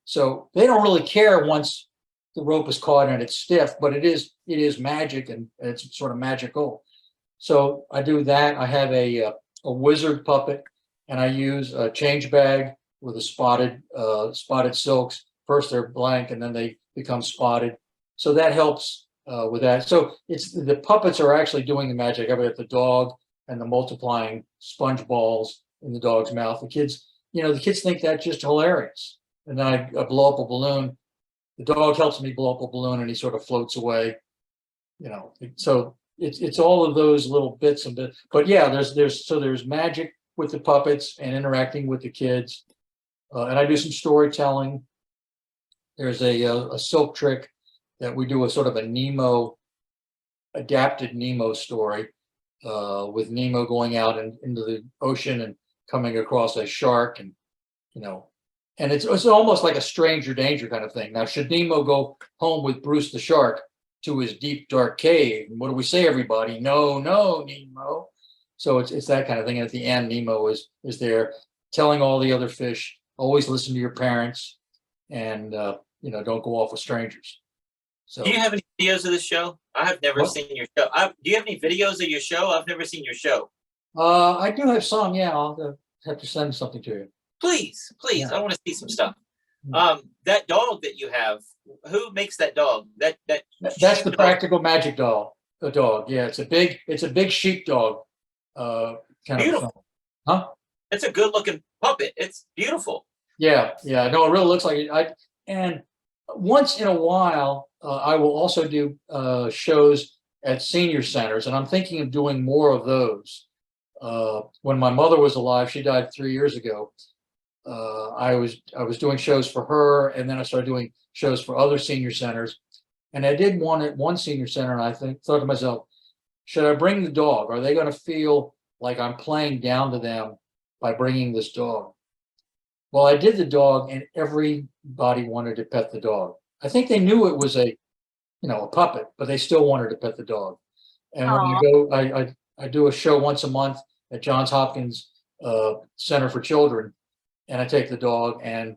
So they don't really care once the rope is caught and it's stiff, but it is magic, and it's sort of magical. So I do that. I have a wizard puppet, and I use a change bag with a spotted silks. First they're blank, and then they become spotted. So that helps with that. So it's the puppets are actually doing the magic. I've got the dog and the multiplying sponge balls in the dog's mouth. The kids think that's just hilarious. And then I blow up a balloon. The dog helps me blow up a balloon, and he sort of floats away. So it's all of those little bits and bits. But yeah, there's magic with the puppets and interacting with the kids. And I do some storytelling. There's a silk trick that we do, a sort of a adapted Nemo story, with Nemo going out into the ocean and coming across a shark, and and it's almost like a stranger danger kind of thing. Now, should Nemo go home with Bruce the shark to his deep dark cave? And what do we say, everybody? No, Nemo. So it's that kind of thing. And at the end, Nemo is there. telling all the other fish, always listen to your parents, and don't go off with strangers. So, Do you have any videos of the show? I have never What? seen your show. Do you have any videos of your show? I've never seen your show. I do have some. Yeah, I'll have to send something to you. Please, please, Yeah. I want to see some stuff. That dog that you have, who makes that dog? That's the practical magic doll. The dog. Yeah, it's a big sheepdog. Kind Beautiful. of. Huh? It's a good looking puppet. It's beautiful. Yeah. No, it really looks like it. And once in a while, I will also do shows at senior centers, and I'm thinking of doing more of those. When my mother was alive, she died 3 years ago. I was doing shows for her, and then I started doing shows for other senior centers. And I did one at one senior center, and I thought to myself, should I bring the dog? Are they going to feel like I'm playing down to them by bringing this dog? Well, I did the dog, and everybody wanted to pet the dog. I think they knew it was a puppet, but they still wanted to pet the dog. And when I go, I do a show once a month at Johns Hopkins Center for Children, and I take the dog. And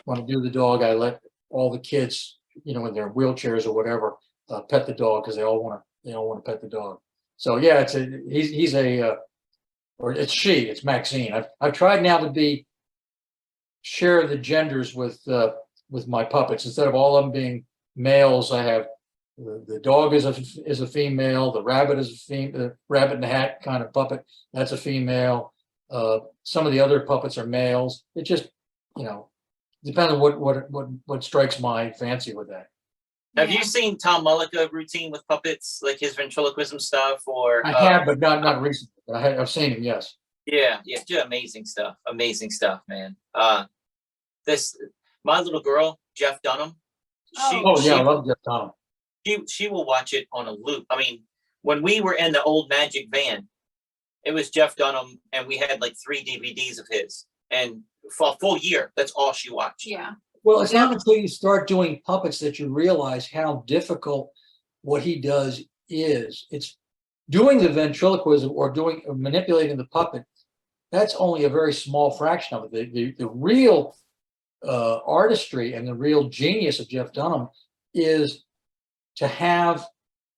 when I do the dog, I let all the kids, in their wheelchairs or whatever, pet the dog because they all want to pet the dog. So yeah, it's Maxine. I've tried now to share the genders with my puppets. Instead of all of them being males, I have the dog is a female, the rabbit is a female, the rabbit in the hat kind of puppet, that's a female. Some of the other puppets are males. It just, depends on what strikes my fancy with that. Have you seen Tom Mullica routine with puppets, like his ventriloquism stuff? Or I have, but not recently. But I've seen him. Yes. Yeah, just amazing stuff, man. My little girl, Jeff Dunham. I love Jeff Dunham. She will watch it on a loop. I mean, when we were in the old Magic van, it was Jeff Dunham, and we had like 3 DVDs of his, and for a full year, that's all she watched. Yeah. Well, it's not until you start doing puppets that you realize how difficult what he does is. It's doing the ventriloquism or manipulating the puppet. That's only a very small fraction of it. The real artistry and the real genius of Jeff Dunham is to have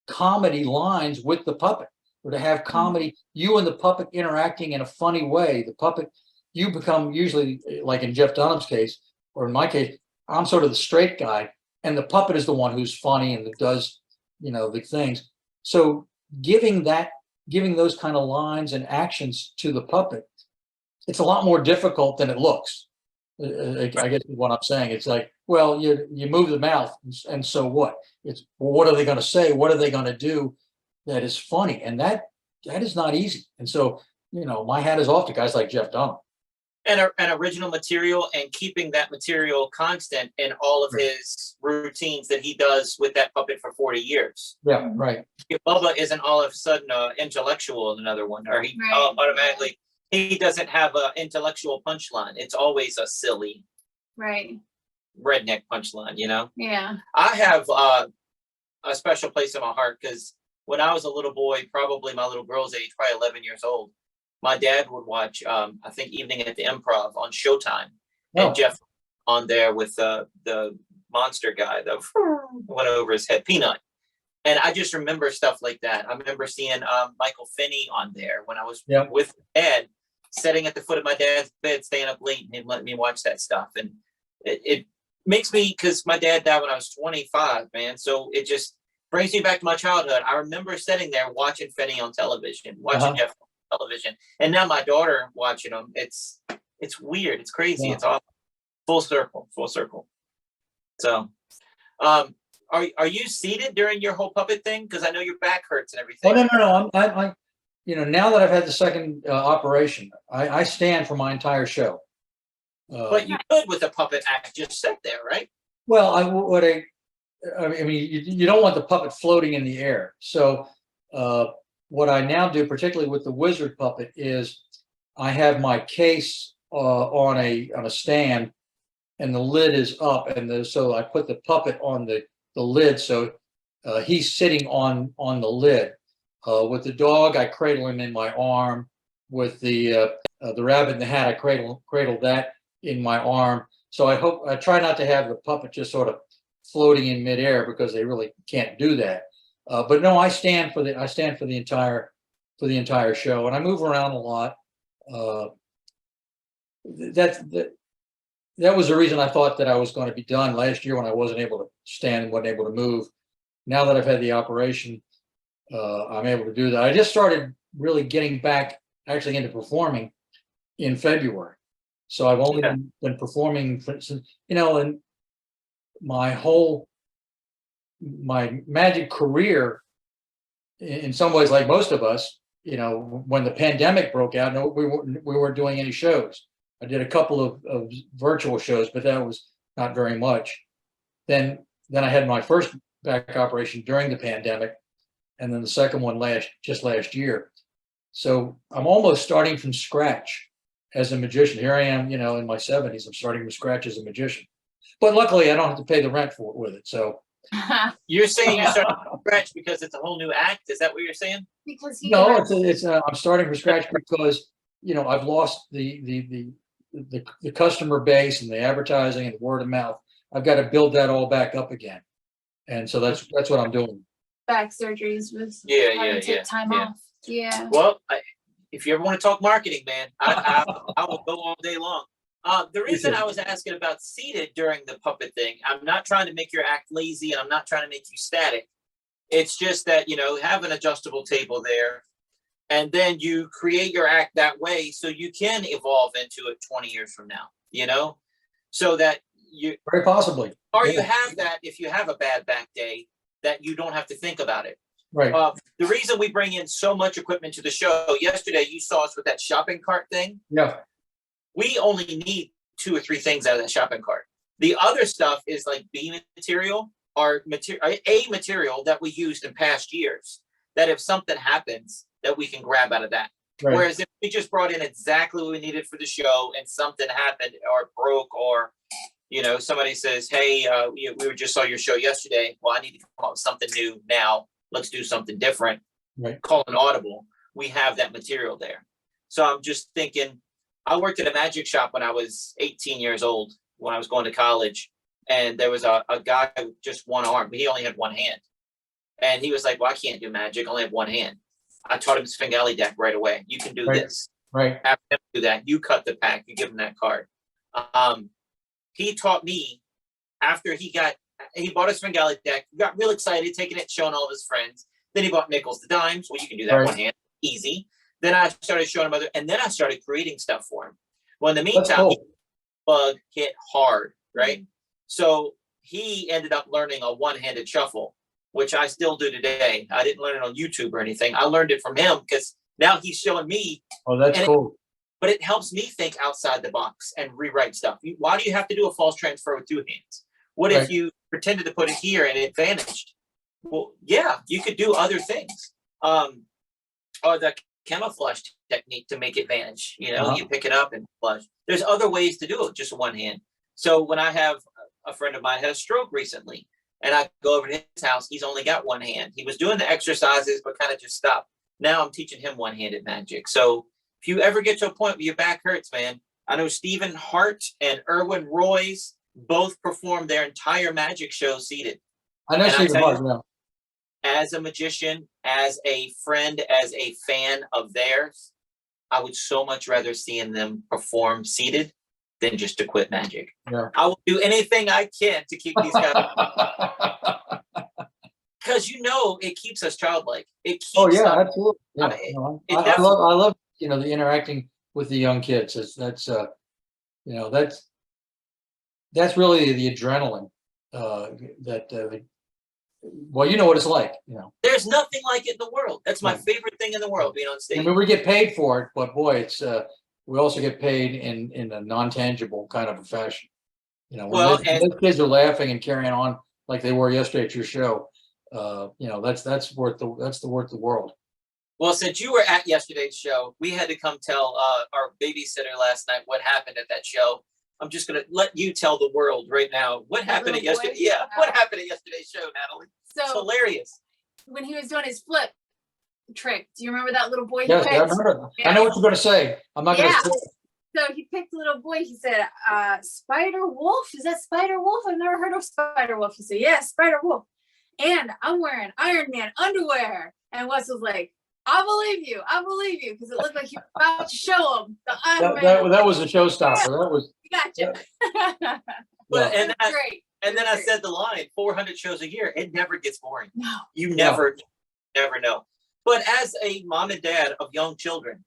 comedy lines with the puppet, or to have comedy, you and the puppet interacting in a funny way. The puppet, you become usually, like in Jeff Dunham's case, or in my case, I'm sort of the straight guy, and the puppet is the one who's funny and that does, the things. So giving those kind of lines and actions to the puppet, it's a lot more difficult than it looks. I guess what I'm saying. It's like, well, you move the mouth, and so what? It's, well, what are they going to say? What are they going to do that is funny? And that is not easy. And so, my hat is off to guys like Jeff Dunham. And original material, and keeping that material constant in all of his routines that he does with that puppet for 40 years. Yeah, right. Bubba isn't all of a sudden intellectual in another one, or he automatically, he doesn't have an intellectual punchline. It's always a silly, redneck punchline, Yeah. I have a special place in my heart because when I was a little boy, probably my little girl's age, probably 11 years old, my dad would watch, I think, Evening at the Improv on Showtime. And Jeff on there with the monster guy that went over his head, Peanut. And I just remember stuff like that. I remember seeing Michael Finney on there when I was with Dad, sitting at the foot of my dad's bed, staying up late, and he'd let me watch that stuff. And it makes me, because my dad died when I was 25, man. So it just brings me back to my childhood. I remember sitting there watching Finney on television, watching Jeff on television. And now my daughter watching them. It's weird. It's crazy. It's awesome. Full circle. So, are you seated during your whole puppet thing? Because I know your back hurts and everything. Oh, no. I now that I've had the second operation, I stand for my entire show. But you could with a puppet act just sit there, right? Well, you don't want the puppet floating in the air. So what I now do, particularly with the wizard puppet, is I have my case on a stand, and the lid is up, and so I put the puppet on the lid, so he's sitting on the lid. With the dog, I cradle him in my arm, with the rabbit in the hat. I cradled that in my arm. So I try not to have the puppet just sort of floating in midair, because they really can't do that. But no, I stand for the entire show, and I move around a lot. That was the reason I thought that I was going to be done last year, when I wasn't able to stand and wasn't able to move. Now that I've had the operation, I'm able to do that. I just started really getting back actually into performing in February. So I've only been performing since, and my magic career, in some ways, like most of us, when the pandemic broke out, no, we weren't doing any shows. I did a couple of virtual shows, but that was not very much. Then I had my first back operation during the pandemic, and then the second one just last year. So I'm almost starting from scratch as a magician. Here I am, in my 70s. I'm starting from scratch as a magician. But luckily, I don't have to pay the rent for it with it. So You're saying you're starting from scratch because it's a whole new act? Is that what you're saying? Because I'm starting from scratch because I've lost the customer base and the advertising and the word of mouth. I've got to build that all back up again, and so that's what I'm doing. back surgeries was take time off. Yeah. Well, if you ever want to talk marketing, man, I will go all day long. The reason I was asking about seated during the puppet thing, I'm not trying to make your act lazy, and I'm not trying to make you static. It's just that, have an adjustable table there, and then you create your act that way so you can evolve into it 20 years from now, so that you very possibly, or you have that if you have a bad back day, that you don't have to think about it. Right. The reason we bring in so much equipment to the show, yesterday you saw us with that shopping cart thing. Yeah. We only need 2 or 3 things out of that shopping cart. The other stuff is like B material or material that we used in past years, that if something happens, that we can grab out of that. Right. Whereas if we just brought in exactly what we needed for the show and something happened or broke, or somebody says, hey, we just saw your show yesterday. Well, I need to come up with something new now. Let's do something different. Right. Call an audible. We have that material there. So I'm just thinking, I worked at a magic shop when I was 18 years old, when I was going to college. And there was a guy with just one arm, but he only had one hand. And he was like, well, I can't do magic. I only have one hand. I taught him Svengali deck right away. You can do this. Right. Have him do that. You cut the pack. You give him that card. He taught me after he bought a Svengali deck, got real excited, taking it, showing all of his friends. Then he bought nickels to dimes. Well, you can do that one hand, easy. Then I started showing him and then I started creating stuff for him. Well, in the meantime, bug hit hard, right? So he ended up learning a one-handed shuffle, which I still do today. I didn't learn it on YouTube or anything. I learned it from him because now he's showing me. Oh, that's cool. But it helps me think outside the box and rewrite stuff. Why do you have to do a false transfer with 2 hands? What if you pretended to put it here and it vanished? Well, yeah, you could do other things. Or the camouflage technique to make it vanish. You pick it up and flush. There's other ways to do it, just one hand. So when I have a friend of mine had a stroke recently, and I go over to his house, he's only got one hand. He was doing the exercises, but kind of just stopped. Now I'm teaching him one-handed magic. So if you ever get to a point where your back hurts, man, I know Stephen Hart and Erwin Royce both performed their entire magic show seated. I know Stephen Hart now. As a magician, as a friend, as a fan of theirs, I would so much rather seeing them perform seated than just to quit magic. Yeah. I will do anything I can to keep these guys. Because it keeps us childlike. It keeps. Oh yeah, absolutely. Yeah. I love the interacting with the young kids. That's really the adrenaline well, you know what it's like. There's nothing like it in the world. That's my favorite thing in the world, being on stage. I mean, we get paid for it, but boy, it's we also get paid in a non-tangible kind of a fashion. When those kids are laughing and carrying on like they were yesterday at your show, that's worth the world. Well, since you were at yesterday's show, we had to come tell our babysitter last night what happened at that show. I'm just going to let you tell the world right now what happened at yesterday. Yeah, what happened at yesterday's show, Natalie? So it's hilarious. When he was doing his flip, trick. Do you remember that little boy? he Yes, I picked? remember. I know what you're going to say. I'm not going Yeah. to say. So he picked a little boy. He said, Spider Wolf? Is that Spider Wolf? I've never heard of Spider Wolf. He said, yeah, Spider Wolf. And I'm wearing Iron Man underwear. And Wes was like, I believe you. I believe you. Because it looked like he was about to show him the Iron Man. That was a showstopper. That was. Gotcha. But It and was I, great. and then It I was said the line, 400 shows a year. It never gets boring. No. You never know. But as a mom and dad of young children,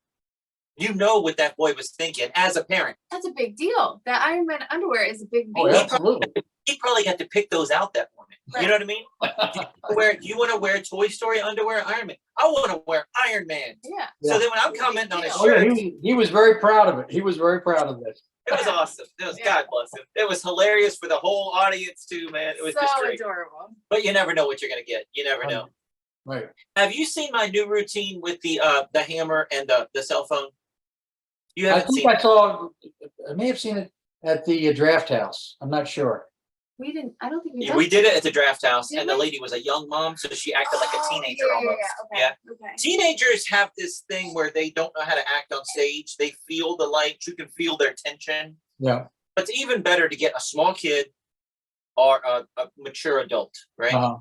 you know what that boy was thinking as a parent. That's a big deal. That Iron Man underwear is a big Oh, deal. absolutely. He probably got to pick those out that morning. Right. You know what I mean? Do you want to wear Toy Story underwear, Iron Man? I want to wear Iron Man. Yeah. So then when I'm commenting on his Oh, yeah, shirt, he was very proud of it. He was very proud of this. it was awesome. It was, Yeah. God bless him. It was hilarious for the whole audience too, man. It was So just great. adorable. But you never know what you're gonna get. You never know. Right. Have you seen my new routine with the hammer and the cell phone? You I haven't think seen I it. saw. I may have seen it at the draft house. I'm not sure. We didn't, I don't think we Yeah, we did it at the draft house, Did and the we? lady was a young mom, so she acted like a teenager yeah, almost. Yeah. Okay. Teenagers have this thing where they don't know how to act on stage. They feel the light. You can feel their tension. Yeah. But it's even better to get a small kid or a mature adult, right? Uh-huh.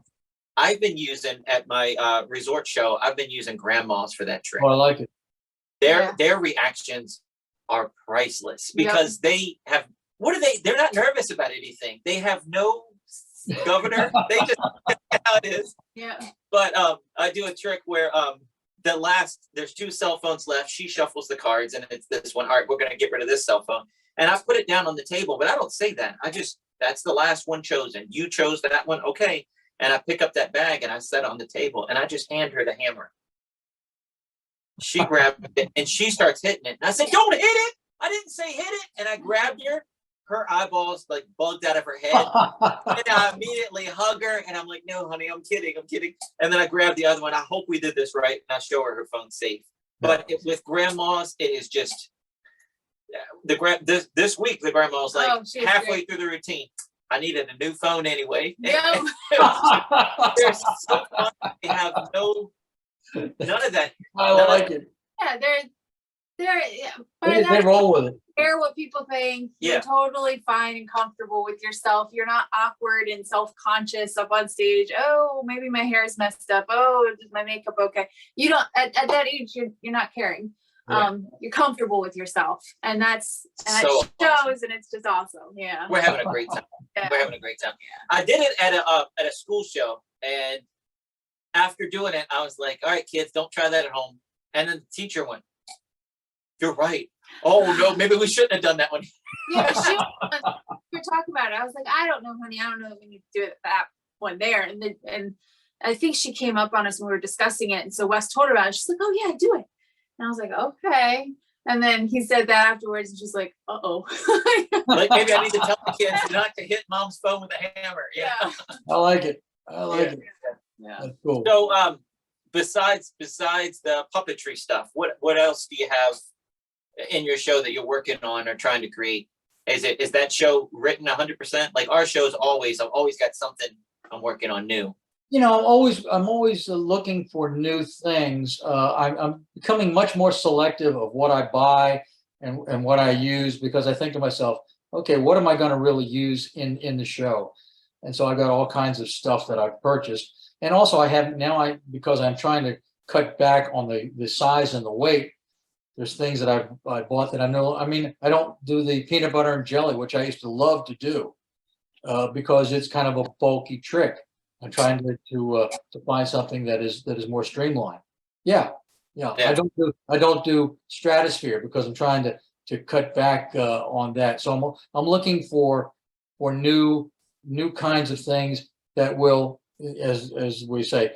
I've been using at my resort show. I've been using grandmas for that trick. Well, I like it. Their reactions are priceless because they have. What are they? They're not nervous about anything. They have no governor. They just how it is. Yeah. But I do a trick where there's 2 cell phones left. She shuffles the cards, and it's this one. All right, we're gonna get rid of this cell phone, and I put it down on the table. But I don't say that. That's the last one chosen. You chose that one, okay? And I pick up that bag and I set it on the table, and I just hand her the hammer. She grabbed it and she starts hitting it. And I said, "Don't hit it! I didn't say hit it." And I grabbed her. Her eyeballs like bugged out of her head. And I immediately hug her and I'm like, "No, honey, I'm kidding. And then I grabbed the other one. I hope we did this right. And I show her phone's safe. But with grandmas, it is just this week the grandma was like halfway through the routine. I needed a new phone anyway. Yeah. They're so fun. They have none of that. I like it. Yeah, they're They roll with it. care what people think. Yeah. You're totally fine and comfortable with yourself. You're not awkward and self-conscious up on stage. Oh, maybe my hair is messed up. Oh, is my makeup okay? You don't at that age. You're not caring. Yeah. You're comfortable with yourself, and that So shows, awesome. and it's just awesome. Yeah. We're having a great time. Yeah. We're having a great time. I did it at a school show, and after doing it, I was like, "All right, kids, don't try that at home." And then the teacher went, "You're right. Oh no, maybe we shouldn't have done that one." Yeah, we were talking about it. I was like, I don't know, honey. I don't know if we need to do it that one there. And I think she came up on us when we were discussing it. And so Wes told her about it. She's like, "Oh yeah, do it." And I was like, "Okay." And then he said that afterwards, and she's like, "Uh-oh." Like maybe I need to tell the kids not to hit mom's phone with a hammer. Yeah. I like it. I like it. Yeah. That's cool. So besides the puppetry stuff, what else do you have in your show that you're working on or trying to create? Is that show written 100%? Like our show's I've always got something I'm working on new. I'm always looking for new things. I'm becoming much more selective of what I buy and what I use, because I think to myself, okay, what am I going to really use in the show? And so I got all kinds of stuff that I've purchased. And also because I'm trying to cut back on the size and the weight, there's things that I bought that I know. I mean, I don't do the peanut butter and jelly, which I used to love to do, because it's kind of a bulky trick. I'm trying to find something that is more streamlined. Yeah. I don't do stratosphere because I'm trying to cut back on that. So I'm looking for new kinds of things that will, as we say,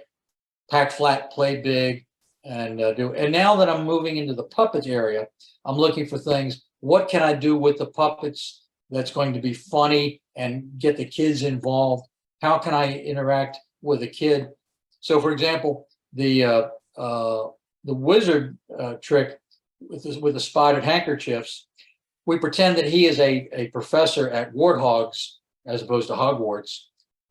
pack flat, play big, and do. And now that I'm moving into the puppet area, I'm looking for things. What can I do with the puppets that's going to be funny and get the kids involved? How can I interact with a kid? So, for example, the wizard trick with the spotted handkerchiefs, we pretend that he is a professor at Warthogs as opposed to Hogwarts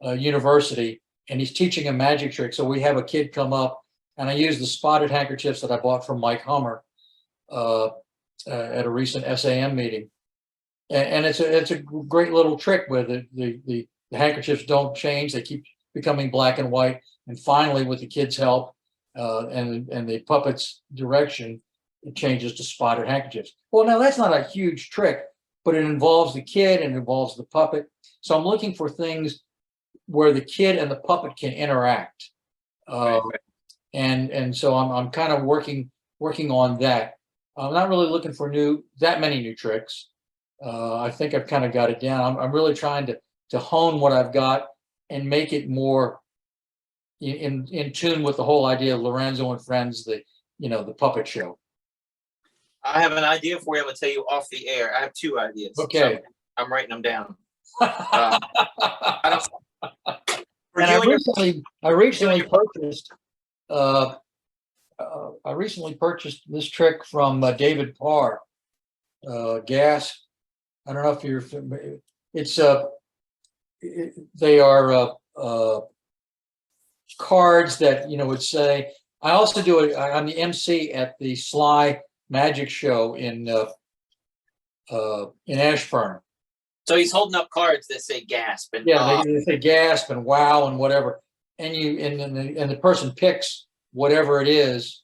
University, and he's teaching a magic trick. So we have a kid come up and I use the spotted handkerchiefs that I bought from Mike Hummer at a recent SAM meeting. And it's a great little trick where the handkerchiefs don't change; they keep becoming black and white. And finally, with the kids' help and the puppet's direction, it changes to spotted handkerchiefs. Well, now that's not a huge trick, but it involves the kid and it involves the puppet. So I'm looking for things where the kid and the puppet can interact. Right. And so I'm kind of working on that. I'm not really looking for that many new tricks. I think I've kind of got it down. I'm really trying to hone what I've got and make it more in tune with the whole idea of Lorenzo and Friends, the puppet show. I have an idea for you. I'm going to tell you off the air. I have 2 ideas. Okay. So I'm writing them down. And I recently purchased this trick from David Parr, gas. I don't know if you're familiar. They are cards that would say. I also do it. I'm the MC at the Sly Magic Show in Ashburn. So he's holding up cards that say gasp and they say gasp and wow and whatever, and the person picks whatever it is,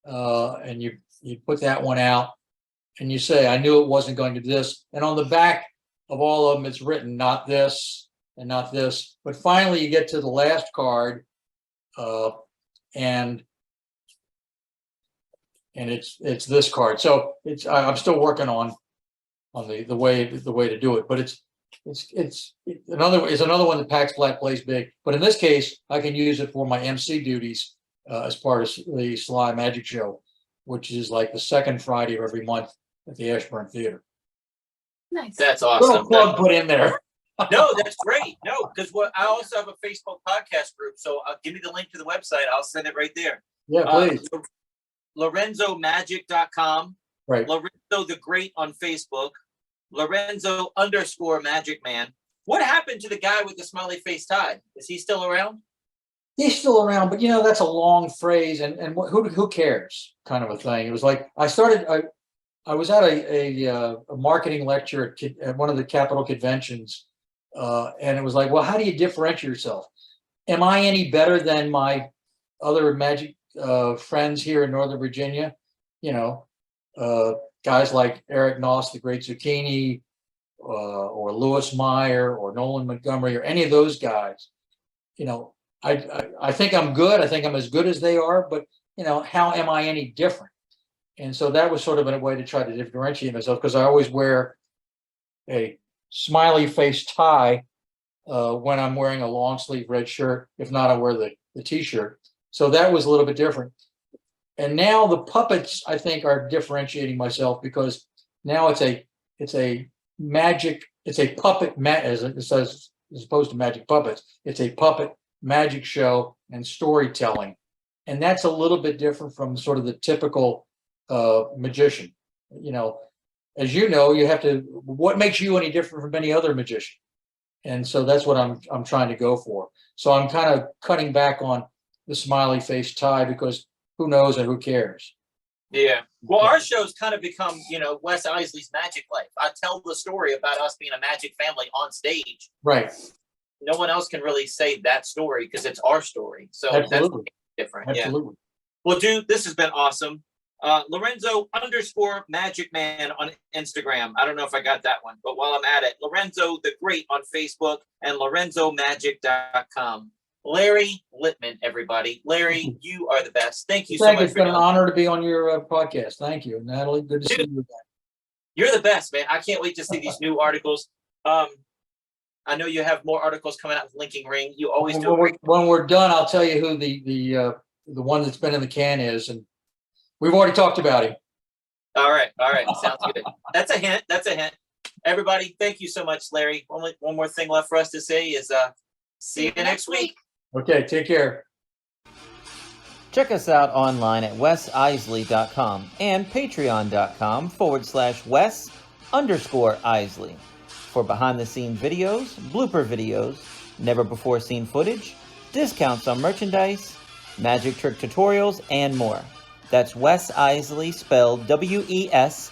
and you put that one out, and you say, I knew it wasn't going to do this, and on the back of all of them it's written not this and not this, but finally you get to the last card, and it's this card. So I'm still working on the way to do it, but it's another one that packs black, plays big. But in this case, I can use it for my MC duties as part of the Sly Magic Show, which is like the second Friday of every month at the Ashburn Theater. Nice. That's awesome. Little plug put in there. No, that's great. No, because I also have a Facebook podcast group. So give me the link to the website. I'll send it right there. Yeah, please. LorenzoMagic.com. Right. Lorenzo the Great on Facebook. Lorenzo_Magic Man. What happened to the guy with the smiley face tie? Is he still around? He's still around, but that's a long phrase, and who cares, kind of a thing. It was like I was at a marketing lecture at one of the Capitol conventions, and it was like, well, how do you differentiate yourself? Am I any better than my other magic friends here in Northern Virginia? Guys like Eric Noss, the Great Zucchini, or Lewis Meyer, or Nolan Montgomery, or any of those guys. I think I'm good. I think I'm as good as they are, but how am I any different? And so that was sort of a way to try to differentiate myself, because I always wear a smiley face tie when I'm wearing a long sleeve red shirt. If not, I wear the t-shirt. So that was a little bit different. And now the puppets, I think, are differentiating myself, because now it's a puppet, as opposed to magic puppets. It's a puppet magic show and storytelling. And that's a little bit different from sort of the typical magician. As you have to, what makes you any different from any other magician? And so that's what I'm trying to go for. So I'm kind of cutting back on the smiley face tie, because who knows and who cares? Yeah. Well, our show's kind of become, Wes Iseley's Magiclife. I tell the story about us being a magic family on stage. Right. No one else can really say that story because it's our story. So Absolutely. That's different. Absolutely. Yeah. Well, dude, this has been awesome. Lorenzo_Magic Man on Instagram. I don't know if I got that one, but while I'm at it, Lorenzo the Great on Facebook and LorenzoMagic.com. Larry Lipman, everybody. Larry, you are the best. Thank you so much. It's been an honor to be on your podcast. Thank you, Natalie. Good to see you again. You're the best, man. I can't wait to see these new articles. I know you have more articles coming out with Linking Ring. You always do. When we're done, I'll tell you who the one that's been in the can is, and we've already talked about him. All right. Sounds good. That's a hint. Everybody, thank you so much, Larry. Only one more thing left for us to say is see you next week. Okay, take care. Check us out online at wesisley.com and patreon.com/Wes_Isley for behind-the-scenes videos, blooper videos, never-before-seen footage, discounts on merchandise, magic trick tutorials, and more. That's Wes Iseli, spelled Wesiseli.